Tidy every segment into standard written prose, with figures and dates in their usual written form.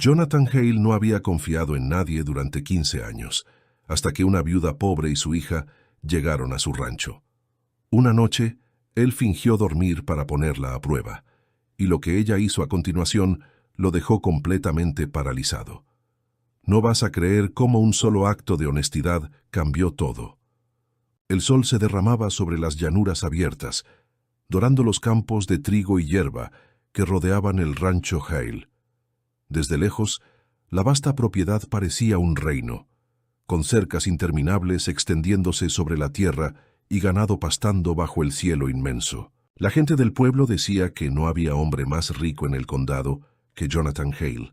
Jonathan Hale no había confiado en nadie durante 15 años, hasta que una viuda pobre y su hija llegaron a su rancho. Una noche, él fingió dormir para ponerla a prueba, y lo que ella hizo a continuación lo dejó completamente paralizado. No vas a creer cómo un solo acto de honestidad cambió todo. El sol se derramaba sobre las llanuras abiertas, dorando los campos de trigo y hierba que rodeaban el rancho Hale. Desde lejos, la vasta propiedad parecía un reino, con cercas interminables extendiéndose sobre la tierra y ganado pastando bajo el cielo inmenso. La gente del pueblo decía que no había hombre más rico en el condado que Jonathan Hale,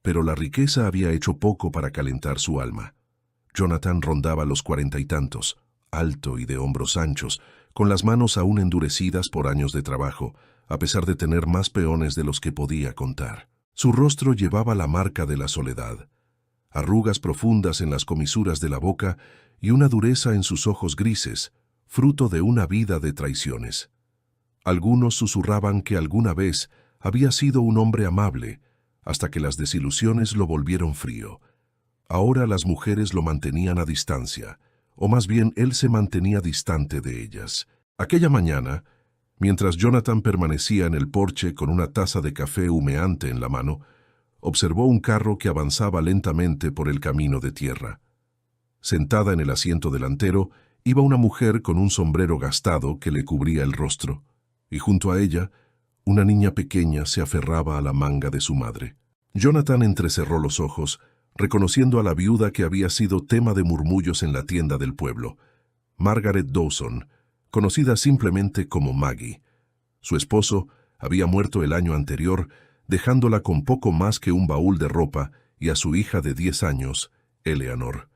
pero la riqueza había hecho poco para calentar su alma. Jonathan rondaba los 40 y tantos, alto y de hombros anchos, con las manos aún endurecidas por años de trabajo, a pesar de tener más peones de los que podía contar. Su rostro llevaba la marca de la soledad, arrugas profundas en las comisuras de la boca y una dureza en sus ojos grises, fruto de una vida de traiciones. Algunos susurraban que alguna vez había sido un hombre amable, hasta que las desilusiones lo volvieron frío. Ahora las mujeres lo mantenían a distancia, o más bien él se mantenía distante de ellas. Aquella mañana, mientras Jonathan permanecía en el porche con una taza de café humeante en la mano, observó un carro que avanzaba lentamente por el camino de tierra. Sentada en el asiento delantero, iba una mujer con un sombrero gastado que le cubría el rostro, y junto a ella, una niña pequeña se aferraba a la manga de su madre. Jonathan entrecerró los ojos, reconociendo a la viuda que había sido tema de murmullos en la tienda del pueblo, Margaret Dawson, conocida simplemente como Maggie. Su esposo había muerto el año anterior, dejándola con poco más que un baúl de ropa y a su hija de 10 años, Eleanor.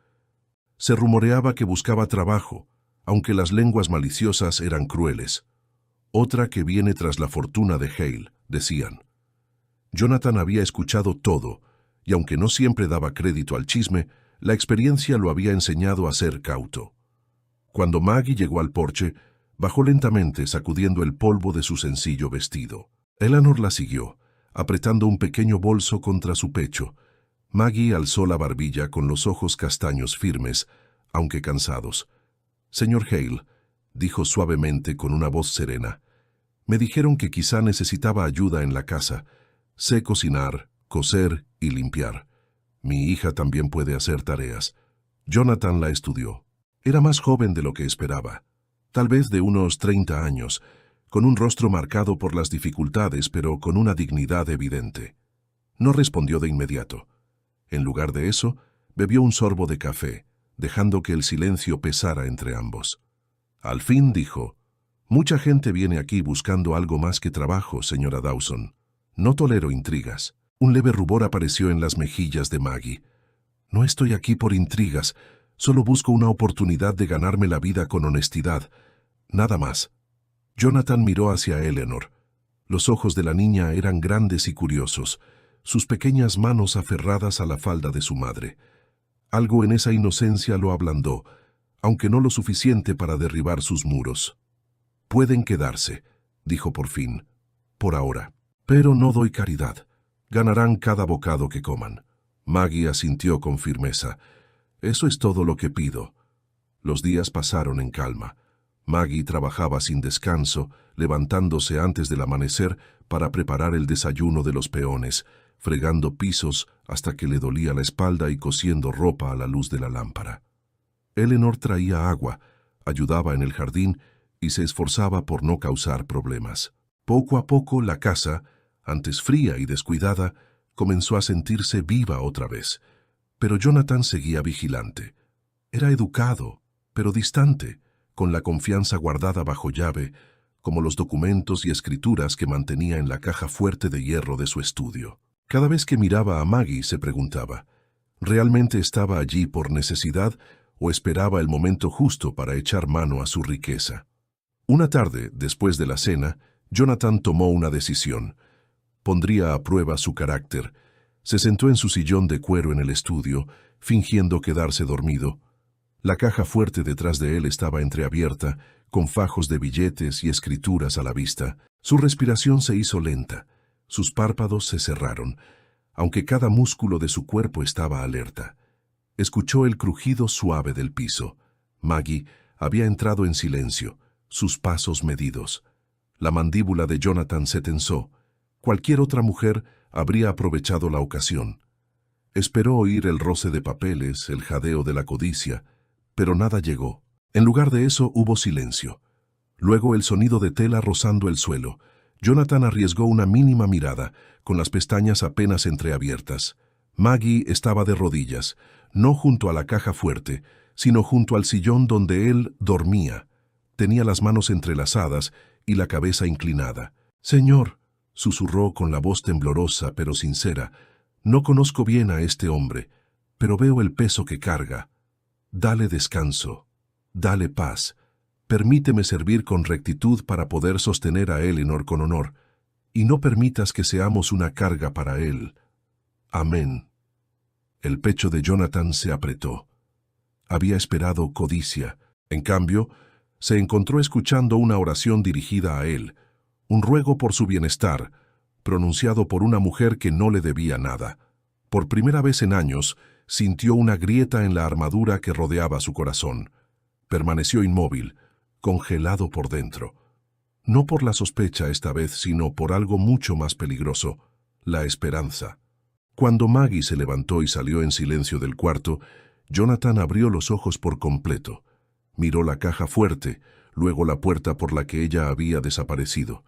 Se rumoreaba que buscaba trabajo, aunque las lenguas maliciosas eran crueles. Otra que viene tras la fortuna de Hale, decían. Jonathan había escuchado todo, y aunque no siempre daba crédito al chisme, la experiencia lo había enseñado a ser cauto. Cuando Maggie llegó al porche, bajó lentamente sacudiendo el polvo de su sencillo vestido. Eleanor la siguió, apretando un pequeño bolso contra su pecho. Maggie alzó la barbilla con los ojos castaños firmes, aunque cansados. «Señor Hale», dijo suavemente con una voz serena, «me dijeron que quizá necesitaba ayuda en la casa. Sé cocinar, coser y limpiar. Mi hija también puede hacer tareas». Jonathan la estudió. Era más joven de lo que esperaba, tal vez de unos 30 años, con un rostro marcado por las dificultades, pero con una dignidad evidente. No respondió de inmediato. En lugar de eso, bebió un sorbo de café, dejando que el silencio pesara entre ambos. Al fin dijo, «Mucha gente viene aquí buscando algo más que trabajo, señora Dawson. No tolero intrigas». Un leve rubor apareció en las mejillas de Maggie. «No estoy aquí por intrigas, solo busco una oportunidad de ganarme la vida con honestidad. Nada más». Jonathan miró hacia Eleanor. Los ojos de la niña eran grandes y curiosos, sus pequeñas manos aferradas a la falda de su madre. Algo en esa inocencia lo ablandó, aunque no lo suficiente para derribar sus muros. «Pueden quedarse», dijo por fin, «por ahora. Pero no doy caridad. Ganarán cada bocado que coman». Maggie asintió con firmeza. «Eso es todo lo que pido». Los días pasaron en calma. Maggie trabajaba sin descanso, levantándose antes del amanecer para preparar el desayuno de los peones, fregando pisos hasta que le dolía la espalda y cosiendo ropa a la luz de la lámpara. Eleanor traía agua, ayudaba en el jardín y se esforzaba por no causar problemas. Poco a poco la casa, antes fría y descuidada, comenzó a sentirse viva otra vez. Pero Jonathan seguía vigilante. Era educado, pero distante, con la confianza guardada bajo llave, como los documentos y escrituras que mantenía en la caja fuerte de hierro de su estudio. Cada vez que miraba a Maggie se preguntaba, ¿realmente estaba allí por necesidad o esperaba el momento justo para echar mano a su riqueza? Una tarde, después de la cena, Jonathan tomó una decisión. Pondría a prueba su carácter. Se sentó en su sillón de cuero en el estudio, fingiendo quedarse dormido. La caja fuerte detrás de él estaba entreabierta, con fajos de billetes y escrituras a la vista. Su respiración se hizo lenta. Sus párpados se cerraron. aunque cada músculo de su cuerpo estaba alerta. Escuchó el crujido suave del piso. Maggie había entrado en silencio, sus pasos medidos. La mandíbula de Jonathan se tensó. Cualquier otra mujer habría aprovechado la ocasión. Esperó oír el roce de papeles, el jadeo de la codicia, pero nada llegó. En lugar de eso hubo silencio. Luego el sonido de tela rozando el suelo. Jonathan arriesgó una mínima mirada, con las pestañas apenas entreabiertas. Maggie estaba de rodillas, no junto a la caja fuerte, sino junto al sillón donde él dormía. Tenía las manos entrelazadas y la cabeza inclinada. «Señor», susurró con la voz temblorosa pero sincera, «no conozco bien a este hombre, pero veo el peso que carga. Dale descanso, dale paz. Permíteme servir con rectitud para poder sostener a Eleanor con honor, y no permitas que seamos una carga para él. Amén». El pecho de Jonathan se apretó. Había esperado codicia. En cambio, se encontró escuchando una oración dirigida a él, un ruego por su bienestar, pronunciado por una mujer que no le debía nada. Por primera vez en años, sintió una grieta en la armadura que rodeaba su corazón. Permaneció inmóvil, congelado por dentro. No por la sospecha esta vez, sino por algo mucho más peligroso, la esperanza. Cuando Maggie se levantó y salió en silencio del cuarto, Jonathan abrió los ojos por completo. Miró la caja fuerte, luego la puerta por la que ella había desaparecido.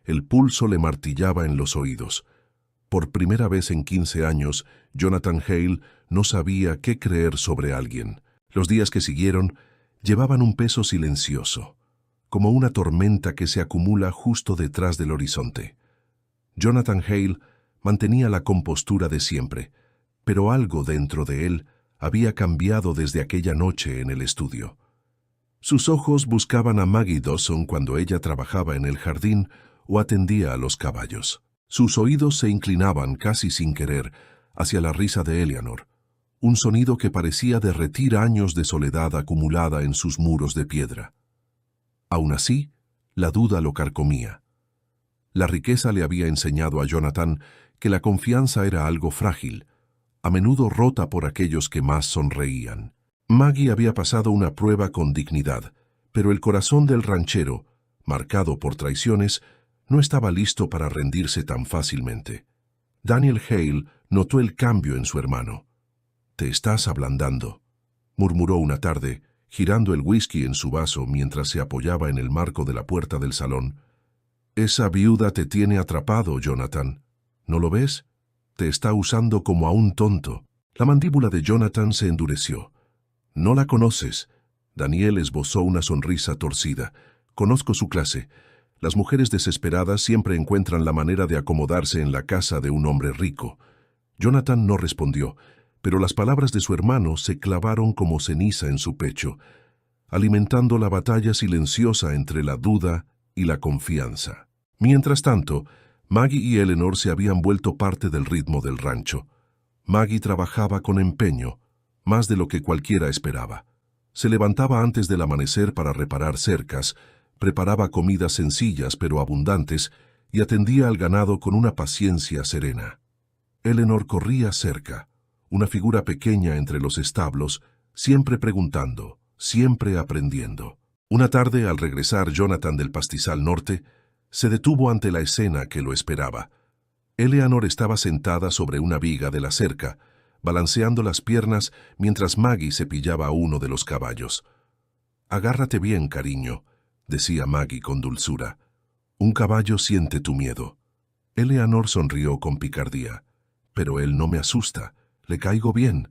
El pulso le martillaba en los oídos. Por primera vez en 15 años, Jonathan Hale no sabía qué creer sobre alguien. Los días que siguieron llevaban un peso silencioso, como una tormenta que se acumula justo detrás del horizonte. Jonathan Hale mantenía la compostura de siempre, pero algo dentro de él había cambiado desde aquella noche en el estudio. Sus ojos buscaban a Maggie Dawson cuando ella trabajaba en el jardín o atendía a los caballos. Sus oídos se inclinaban casi sin querer hacia la risa de Eleanor, un sonido que parecía derretir años de soledad acumulada en sus muros de piedra. Aún así, la duda lo carcomía. La riqueza le había enseñado a Jonathan que la confianza era algo frágil, a menudo rota por aquellos que más sonreían. Maggie había pasado una prueba con dignidad, pero el corazón del ranchero, marcado por traiciones, no estaba listo para rendirse tan fácilmente. Daniel Hale notó el cambio en su hermano. «Te estás ablandando», murmuró una tarde, girando el whisky en su vaso mientras se apoyaba en el marco de la puerta del salón. «Esa viuda te tiene atrapado, Jonathan. ¿No lo ves? Te está usando como a un tonto». La mandíbula de Jonathan se endureció. «No la conoces». Daniel esbozó una sonrisa torcida. «Conozco su clase. Las mujeres desesperadas siempre encuentran la manera de acomodarse en la casa de un hombre rico». Jonathan no respondió, pero las palabras de su hermano se clavaron como ceniza en su pecho, alimentando la batalla silenciosa entre la duda y la confianza. Mientras tanto, Maggie y Eleanor se habían vuelto parte del ritmo del rancho. Maggie trabajaba con empeño, más de lo que cualquiera esperaba. Se levantaba antes del amanecer para reparar cercas, preparaba comidas sencillas pero abundantes y atendía al ganado con una paciencia serena. Eleanor corría cerca, una figura pequeña entre los establos, siempre preguntando, siempre aprendiendo. Una tarde, al regresar Jonathan del pastizal norte, se detuvo ante la escena que lo esperaba. Eleanor estaba sentada sobre una viga de la cerca, balanceando las piernas mientras Maggie cepillaba a uno de los caballos. «Agárrate bien, cariño», decía Maggie con dulzura. «Un caballo siente tu miedo». Eleanor sonrió con picardía. «Pero él no me asusta. Le caigo bien».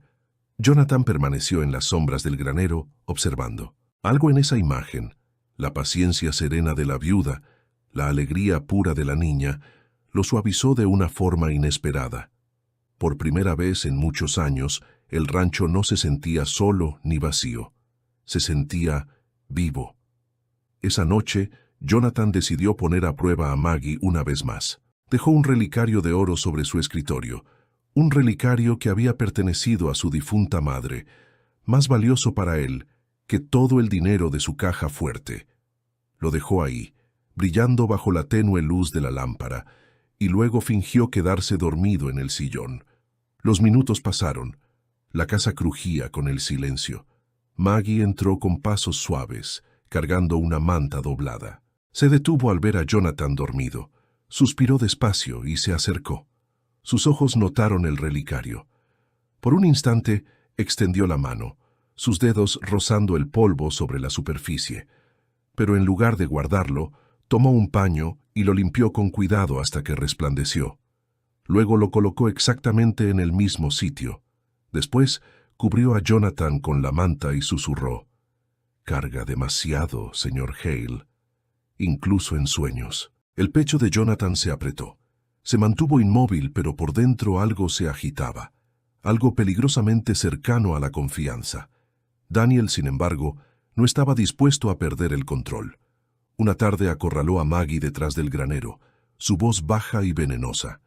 Jonathan permaneció en las sombras del granero, observando. Algo en esa imagen, la paciencia serena de la viuda, la alegría pura de la niña, lo suavizó de una forma inesperada. Por primera vez en muchos años, el rancho no se sentía solo ni vacío. Se sentía vivo. Esa noche, Jonathan decidió poner a prueba a Maggie una vez más. Dejó un relicario de oro sobre su escritorio, un relicario que había pertenecido a su difunta madre, más valioso para él que todo el dinero de su caja fuerte. Lo dejó ahí, brillando bajo la tenue luz de la lámpara, y luego fingió quedarse dormido en el sillón. Los minutos pasaron. La casa crujía con el silencio. Maggie entró con pasos suaves, cargando una manta doblada. Se detuvo al ver a Jonathan dormido. Suspiró despacio y se acercó. Sus ojos notaron el relicario. Por un instante extendió la mano, sus dedos rozando el polvo sobre la superficie. Pero en lugar de guardarlo, tomó un paño y lo limpió con cuidado hasta que resplandeció. Luego lo colocó exactamente en el mismo sitio. Después cubrió a Jonathan con la manta y susurró: «Carga demasiado, señor Hale, incluso en sueños». El pecho de Jonathan se apretó. Se mantuvo inmóvil, pero por dentro algo se agitaba, algo peligrosamente cercano a la confianza. Daniel, sin embargo, no estaba dispuesto a perder el control. Una tarde acorraló a Maggie detrás del granero, su voz baja y venenosa.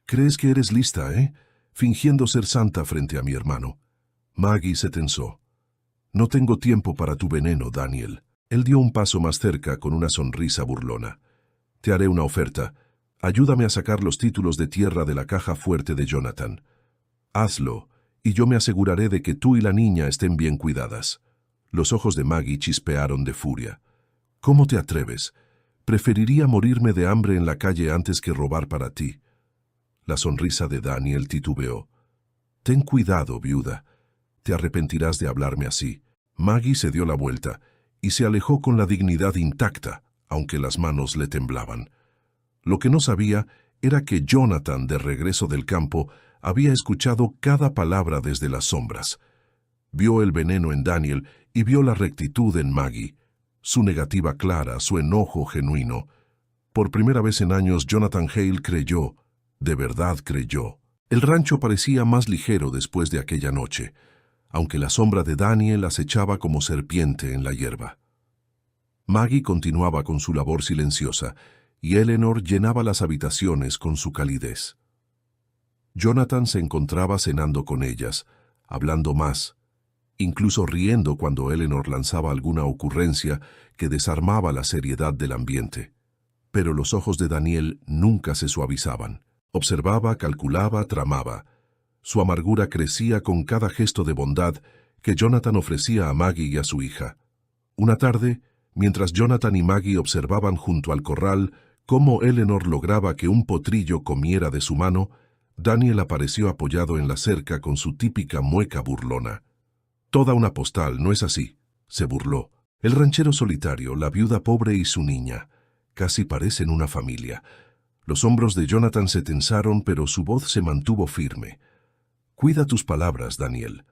«¿Crees que eres lista, fingiendo ser santa frente a mi hermano?» Maggie se tensó. «No tengo tiempo para tu veneno, Daniel». Él dio un paso más cerca con una sonrisa burlona. «Te haré una oferta. Ayúdame a sacar los títulos de tierra de la caja fuerte de Jonathan. Hazlo, y yo me aseguraré de que tú y la niña estén bien cuidadas». Los ojos de Maggie chispearon de furia. «¿Cómo te atreves? Preferiría morirme de hambre en la calle antes que robar para ti». La sonrisa de Daniel titubeó. «Ten cuidado, viuda. Te arrepentirás de hablarme así». Maggie se dio la vuelta y se alejó con la dignidad intacta, aunque las manos le temblaban. Lo que no sabía era que Jonathan, de regreso del campo, había escuchado cada palabra desde las sombras. Vio el veneno en Daniel y vio la rectitud en Maggie, su negativa clara, su enojo genuino. Por primera vez en años, Jonathan Hale creyó, de verdad creyó. El rancho parecía más ligero después de aquella noche, aunque la sombra de Daniel acechaba como serpiente en la hierba. Maggie continuaba con su labor silenciosa, y Eleanor llenaba las habitaciones con su calidez. Jonathan se encontraba cenando con ellas, hablando más, incluso riendo cuando Eleanor lanzaba alguna ocurrencia que desarmaba la seriedad del ambiente. Pero los ojos de Daniel nunca se suavizaban. Observaba, calculaba, tramaba. Su amargura crecía con cada gesto de bondad que Jonathan ofrecía a Maggie y a su hija. Una tarde, mientras Jonathan y Maggie observaban junto al corral cómo Eleanor lograba que un potrillo comiera de su mano, Daniel apareció apoyado en la cerca con su típica mueca burlona. «Toda una postal, ¿no es así?», se burló. El ranchero solitario, la viuda pobre y su niña. Casi parecen una familia. Los hombros de Jonathan se tensaron, pero su voz se mantuvo firme. «Cuida tus palabras, Daniel».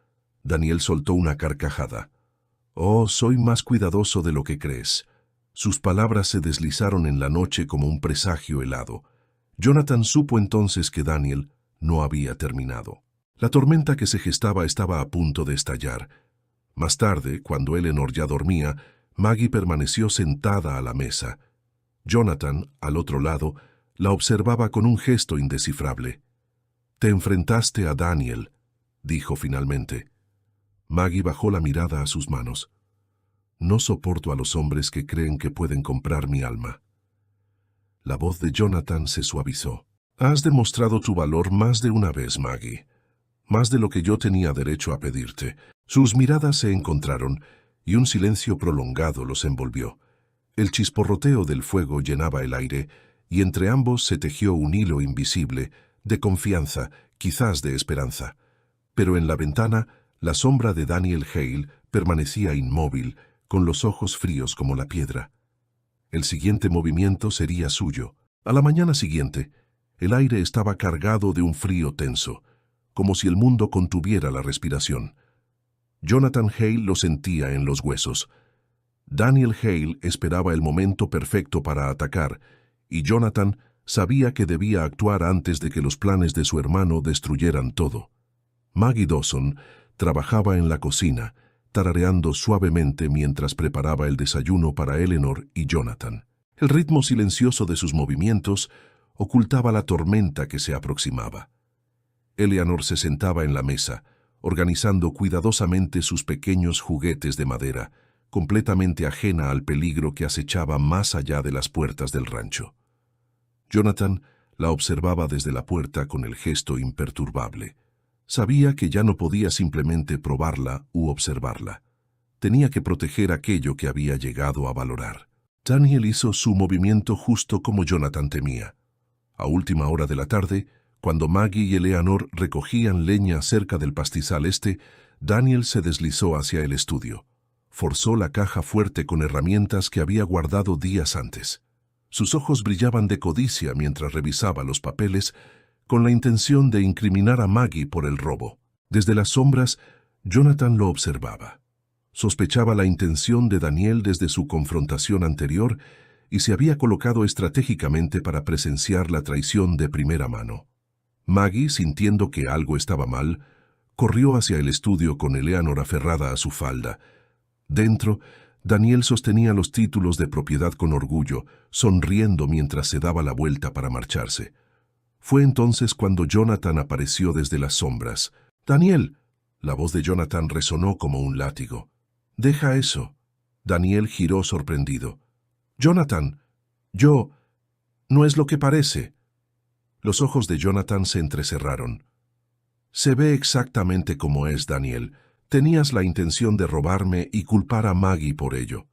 Daniel soltó una carcajada. «Oh, soy más cuidadoso de lo que crees». Sus palabras se deslizaron en la noche como un presagio helado. Jonathan supo entonces que Daniel no había terminado. La tormenta que se gestaba estaba a punto de estallar. Más tarde, cuando Eleanor ya dormía, Maggie permaneció sentada a la mesa. Jonathan, al otro lado, la observaba con un gesto indescifrable. «Te enfrentaste a Daniel», dijo finalmente. Maggie bajó la mirada a sus manos. «No soporto a los hombres que creen que pueden comprar mi alma». La voz de Jonathan se suavizó. «Has demostrado tu valor más de una vez, Maggie. Más de lo que yo tenía derecho a pedirte». Sus miradas se encontraron y un silencio prolongado los envolvió. El chisporroteo del fuego llenaba el aire y entre ambos se tejió un hilo invisible, de confianza, quizás de esperanza. Pero en la ventana, la sombra de Daniel Hale permanecía inmóvil, con los ojos fríos como la piedra. El siguiente movimiento sería suyo. A la mañana siguiente, el aire estaba cargado de un frío tenso, como si el mundo contuviera la respiración. Jonathan Hale lo sentía en los huesos. Daniel Hale esperaba el momento perfecto para atacar, y Jonathan sabía que debía actuar antes de que los planes de su hermano destruyeran todo. Maggie Dawson trabajaba en la cocina, tarareando suavemente mientras preparaba el desayuno para Eleanor y Jonathan. El ritmo silencioso de sus movimientos ocultaba la tormenta que se aproximaba. Eleanor se sentaba en la mesa, organizando cuidadosamente sus pequeños juguetes de madera, completamente ajena al peligro que acechaba más allá de las puertas del rancho. Jonathan la observaba desde la puerta con el gesto imperturbable. Sabía que ya no podía simplemente probarla u observarla. Tenía que proteger aquello que había llegado a valorar. Daniel hizo su movimiento justo como Jonathan temía. A última hora de la tarde, cuando Maggie y Eleanor recogían leña cerca del pastizal Daniel se deslizó hacia el estudio. Forzó la caja fuerte con herramientas que había guardado días antes. Sus ojos brillaban de codicia mientras revisaba los papeles, con la intención de incriminar a Maggie por el robo. Desde las sombras, Jonathan lo observaba. Sospechaba la intención de Daniel desde su confrontación anterior y se había colocado estratégicamente para presenciar la traición de primera mano. Maggie, sintiendo que algo estaba mal, corrió hacia el estudio con Eleanor aferrada a su falda. Dentro, Daniel sostenía los títulos de propiedad con orgullo, sonriendo mientras se daba la vuelta para marcharse. Fue entonces cuando Jonathan apareció desde las sombras. «¡Daniel!». La voz de Jonathan resonó como un látigo. «Deja eso». Daniel giró sorprendido. «Jonathan, no es lo que parece». Los ojos de Jonathan se entrecerraron. «Se ve exactamente como es, Daniel. Tenías la intención de robarme y culpar a Maggie por ello».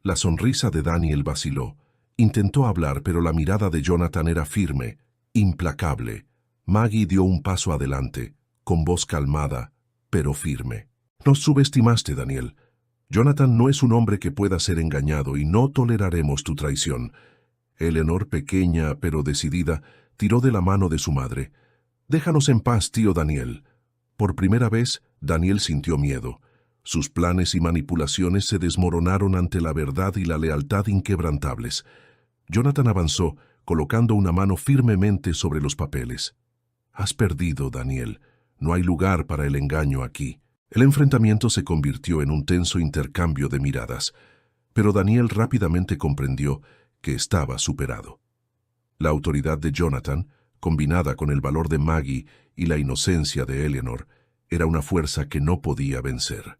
La sonrisa de Daniel vaciló. Intentó hablar, pero la mirada de Jonathan era firme, implacable. Maggie dio un paso adelante, con voz calmada, pero firme. «Nos subestimaste, Daniel. Jonathan no es un hombre que pueda ser engañado y no toleraremos tu traición». Eleanor, pequeña pero decidida, tiró de la mano de su madre. «Déjanos en paz, tío Daniel». Por primera vez, Daniel sintió miedo. Sus planes y manipulaciones se desmoronaron ante la verdad y la lealtad inquebrantables. Jonathan avanzó, colocando una mano firmemente sobre los papeles. «Has perdido, Daniel. No hay lugar para el engaño aquí». El enfrentamiento se convirtió en un tenso intercambio de miradas, pero Daniel rápidamente comprendió que estaba superado. La autoridad de Jonathan, combinada con el valor de Maggie y la inocencia de Eleanor, era una fuerza que no podía vencer.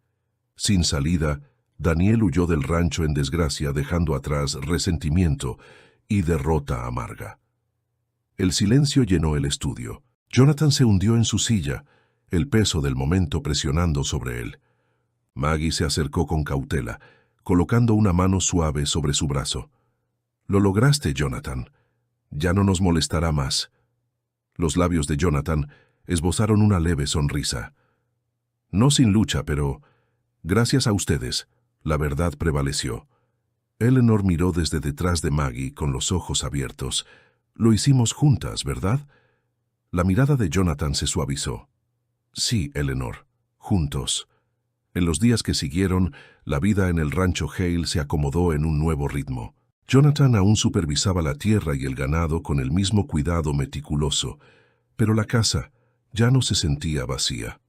Sin salida, Daniel huyó del rancho en desgracia, dejando atrás resentimiento y derrota amarga. El silencio llenó el estudio. Jonathan se hundió en su silla, el peso del momento presionando sobre él. Maggie se acercó con cautela, colocando una mano suave sobre su brazo. «Lo lograste, Jonathan. Ya no nos molestará más». Los labios de Jonathan esbozaron una leve sonrisa. «No sin lucha, pero gracias a ustedes, la verdad prevaleció». Eleanor miró desde detrás de Maggie con los ojos abiertos. «Lo hicimos juntas, ¿verdad?». La mirada de Jonathan se suavizó. «Sí, Eleanor, juntos». En los días que siguieron, la vida en el rancho Hale se acomodó en un nuevo ritmo. Jonathan aún supervisaba la tierra y el ganado con el mismo cuidado meticuloso, pero la casa ya no se sentía vacía.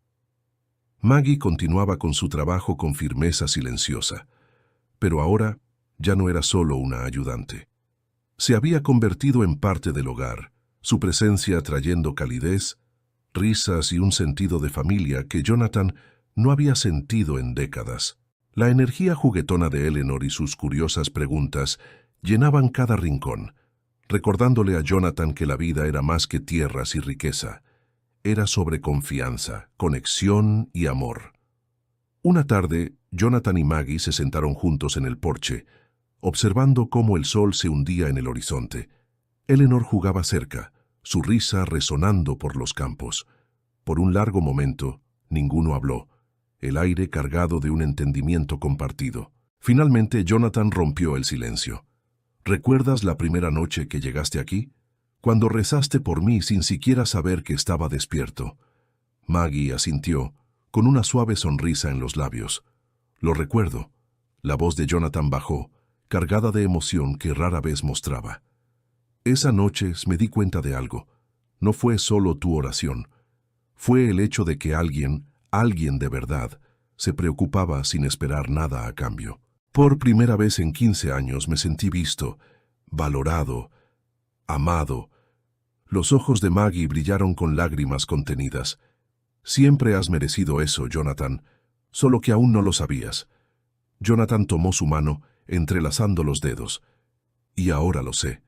Maggie continuaba con su trabajo con firmeza silenciosa, pero ahora ya no era solo una ayudante. Se había convertido en parte del hogar, su presencia trayendo calidez, risas y un sentido de familia que Jonathan no había sentido en décadas. La energía juguetona de Eleanor y sus curiosas preguntas llenaban cada rincón, recordándole a Jonathan que la vida era más que tierras y riqueza. Era sobre confianza, conexión y amor. Una tarde, Jonathan y Maggie se sentaron juntos en el porche, observando cómo el sol se hundía en el horizonte. Eleanor jugaba cerca, su risa resonando por los campos. Por un largo momento, ninguno habló, el aire cargado de un entendimiento compartido. Finalmente, Jonathan rompió el silencio. «¿Recuerdas la primera noche que llegaste aquí? Cuando rezaste por mí sin siquiera saber que estaba despierto». Maggie asintió, con una suave sonrisa en los labios. «Lo recuerdo». La voz de Jonathan bajó, cargada de emoción que rara vez mostraba. «Esa noche me di cuenta de algo. No fue solo tu oración. Fue el hecho de que alguien de verdad, se preocupaba sin esperar nada a cambio. Por primera vez en 15 años me sentí visto, valorado, amado». Los ojos de Maggie brillaron con lágrimas contenidas. «Siempre has merecido eso, Jonathan, solo que aún no lo sabías». Jonathan tomó su mano, entrelazando los dedos. «Y ahora lo sé».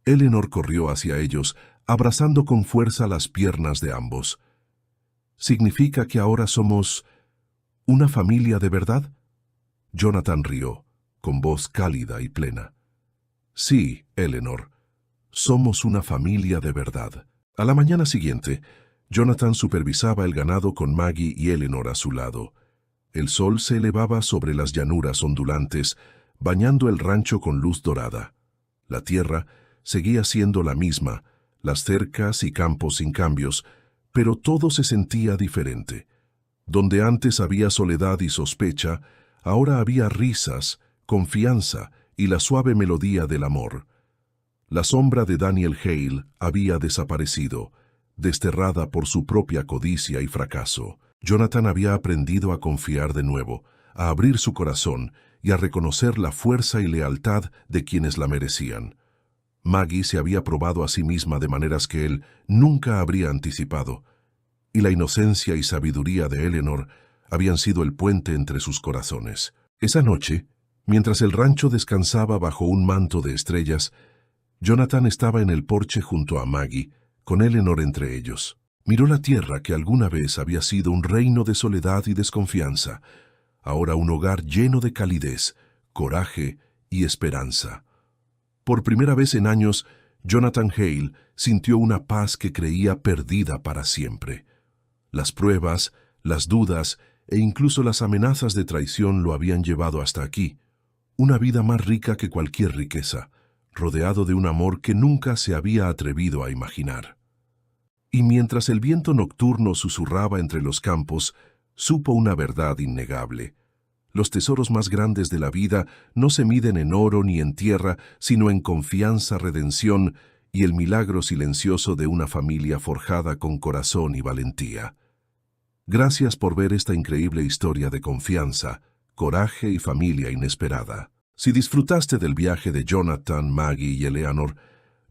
Eleanor corrió hacia ellos, abrazando con fuerza las piernas de ambos. ¿Significa que ahora somos una familia de verdad? Jonathan rió, con voz cálida y plena. Sí, Eleanor, somos una familia de verdad. A la mañana siguiente, Jonathan supervisaba el ganado con Maggie y Eleanor a su lado. El sol se elevaba sobre las llanuras ondulantes, bañando el rancho con luz dorada. La tierra seguía siendo la misma, las cercas y campos sin cambios, pero todo se sentía diferente. Donde antes había soledad y sospecha, ahora había risas, confianza y la suave melodía del amor. La sombra de Daniel Hale había desaparecido, desterrada por su propia codicia y fracaso. Jonathan había aprendido a confiar de nuevo, a abrir su corazón y a reconocer la fuerza y lealtad de quienes la merecían. Maggie se había probado a sí misma de maneras que él nunca habría anticipado, y la inocencia y sabiduría de Eleanor habían sido el puente entre sus corazones. Esa noche, mientras el rancho descansaba bajo un manto de estrellas, Jonathan estaba en el porche junto a Maggie, con Eleanor entre ellos. Miró la tierra que alguna vez había sido un reino de soledad y desconfianza, ahora un hogar lleno de calidez, coraje y esperanza. Por primera vez en años, Jonathan Hale sintió una paz que creía perdida para siempre. Las pruebas, las dudas e incluso las amenazas de traición lo habían llevado hasta aquí, una vida más rica que cualquier riqueza, rodeado de un amor que nunca se había atrevido a imaginar. Y mientras el viento nocturno susurraba entre los campos, supo una verdad innegable. Los tesoros más grandes de la vida no se miden en oro ni en tierra, sino en confianza, redención y el milagro silencioso de una familia forjada con corazón y valentía. Gracias por ver esta increíble historia de confianza, coraje y familia inesperada. Si disfrutaste del viaje de Jonathan, Maggie y Eleanor,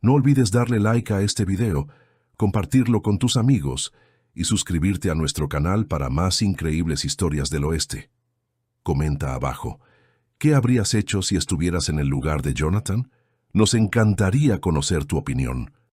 no olvides darle like a este video, compartirlo con tus amigos y suscribirte a nuestro canal para más increíbles historias del oeste. Comenta abajo, ¿qué habrías hecho si estuvieras en el lugar de Jonathan? Nos encantaría conocer tu opinión.